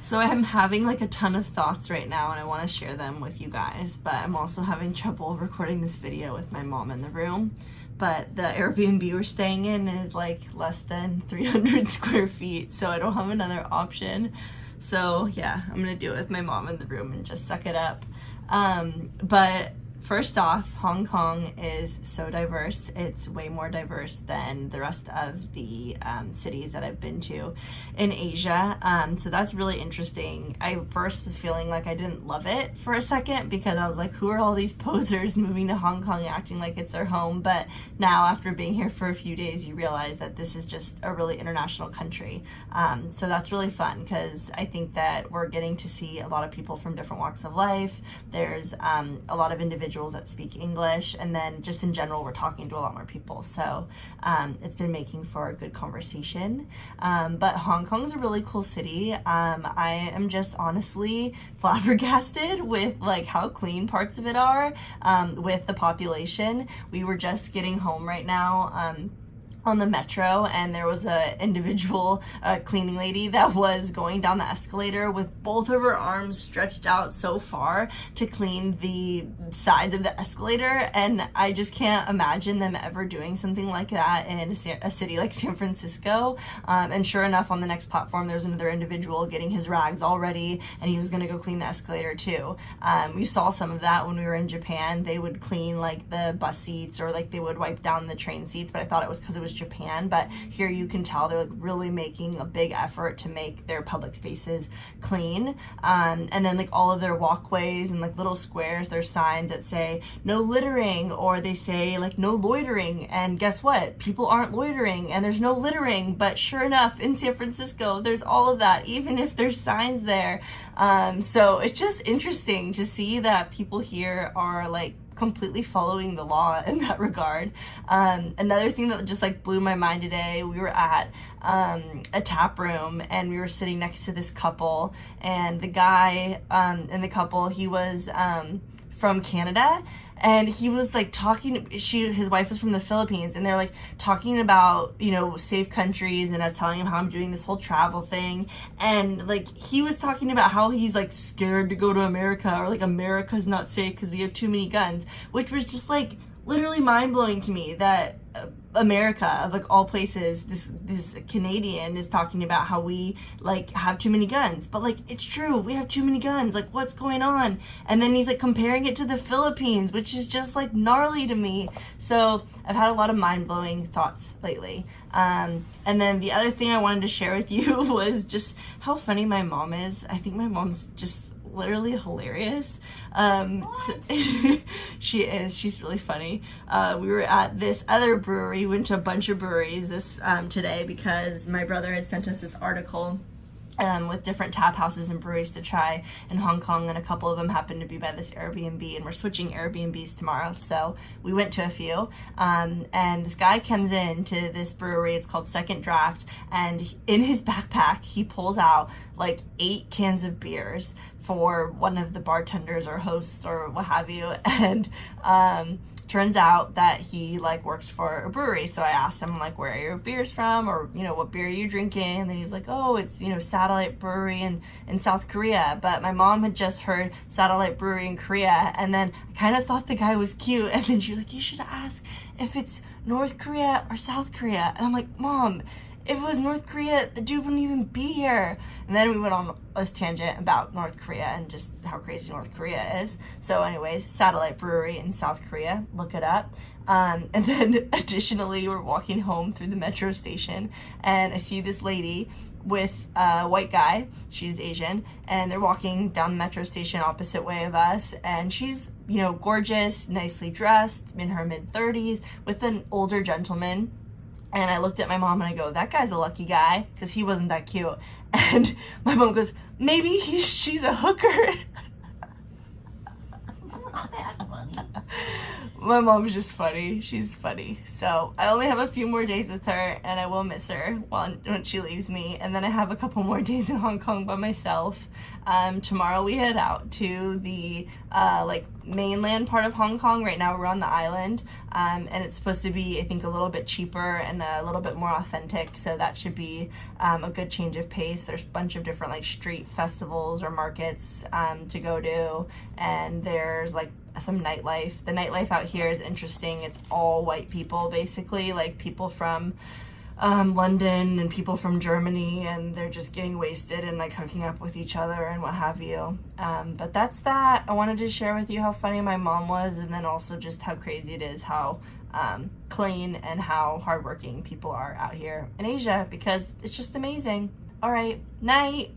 So I'm having like a ton of thoughts right now and I want to share them with you guys, but I'm also having trouble recording this video with my mom in the room. But the Airbnb we're staying in is like less than 300 square feet, so I don't have another option. So yeah, I'm gonna do it with my mom in the room and just suck it up. But first off, Hong Kong is so diverse. It's way more diverse than the rest of the cities that I've been to in Asia. So that's really interesting. I first was feeling like I didn't love it for a second because I was like, who are all these posers moving to Hong Kong acting like it's their home? But now after being here for a few days, you realize that this is just a really international country. So that's really fun because I think that we're getting to see a lot of people from different walks of life. There's a lot of individuals that speak English, and then just in general we're talking to a lot more people, so it's been making for a good conversation. But Hong Kong is a really cool city. I am just honestly flabbergasted with like how clean parts of it are, with the population. We were just getting home right now on the metro, and there was a individual cleaning lady that was going down the escalator with both of her arms stretched out so far to clean the sides of the escalator, and I just can't imagine them ever doing something like that in a city like San Francisco. And sure enough, on the next platform there was another individual getting his rags all ready, and he was gonna go clean the escalator too. We saw some of that when we were in Japan. They would clean like the bus seats, or like they would wipe down the train seats, but I thought it was because it was Japan. But here you can tell they're like really making a big effort to make their public spaces clean. And then like all of their walkways and like little squares, there's signs that say no littering, or they say like no loitering, and guess what, people aren't loitering and there's no littering. But sure enough, in San Francisco there's all of that, even if there's signs there. So it's just interesting to see that people here are like completely following the law in that regard. Another thing that just like blew my mind today, we were at a tap room and we were sitting next to this couple, and the guy in the couple, he was from Canada, and he was like talking, his wife was from the Philippines, and they're like talking about, you know, safe countries, and I was telling him how I'm doing this whole travel thing, and like he was talking about how he's like scared to go to America, or like America's not safe because we have too many guns, which was just like literally mind-blowing to me that America, of like all places, this Canadian is talking about how we like have too many guns. But like, it's true, we have too many guns, like what's going on? And then he's like comparing it to the Philippines, which is just like gnarly to me. So I've had a lot of mind-blowing thoughts lately. And then the other thing I wanted to share with you was just how funny my mom is. I think my mom's just literally hilarious. She's really funny. We were at this other brewery, went to a bunch of breweries this today because my brother had sent us this article with different tap houses and breweries to try in Hong Kong, and a couple of them happened to be by this Airbnb, and we're switching Airbnbs tomorrow, so we went to a few. And this guy comes in to this brewery, it's called Second Draft, and in his backpack he pulls out like 8 cans of beers for one of the bartenders or hosts or what have you, and turns out that he like works for a brewery. So I asked him like, where are your beers from, or you know, what beer are you drinking? And then he's like, oh, it's, you know, Satellite Brewery in South Korea. But my mom had just heard Satellite Brewery in Korea, and then I kind of thought the guy was cute, and then she's like, you should ask if it's North Korea or South Korea. And I'm like, Mom, if it was North Korea, the dude wouldn't even be here. And then we went on this tangent about North Korea and just how crazy North Korea is. So anyways, Satellite Brewery in South Korea, look it up. And then additionally, we're walking home through the metro station, and I see this lady with a white guy, she's Asian, and they're walking down the metro station opposite way of us, and she's, you know, gorgeous, nicely dressed, in her mid-30s, with an older gentleman. And I looked at my mom and I go, that guy's a lucky guy, because he wasn't that cute. And my mom goes, maybe she's a hooker. Not that funny. My mom's just funny. She's funny. So I only have a few more days with her, and I will miss her when she leaves me. And then I have a couple more days in Hong Kong by myself. Tomorrow we head out to the mainland part of Hong Kong. Right now we're on the island, and it's supposed to be, I think, a little bit cheaper and a little bit more authentic. So that should be a good change of pace. There's a bunch of different like street festivals or markets to go to, and there's like some nightlife. The nightlife out here is interesting. It's all white people, basically, like people from London and people from Germany, and they're just getting wasted and like hooking up with each other and what have you. But that's that. I wanted to share with you how funny my mom was, and then also just how crazy it is how clean and how hardworking people are out here in Asia, because it's just amazing. All right, night.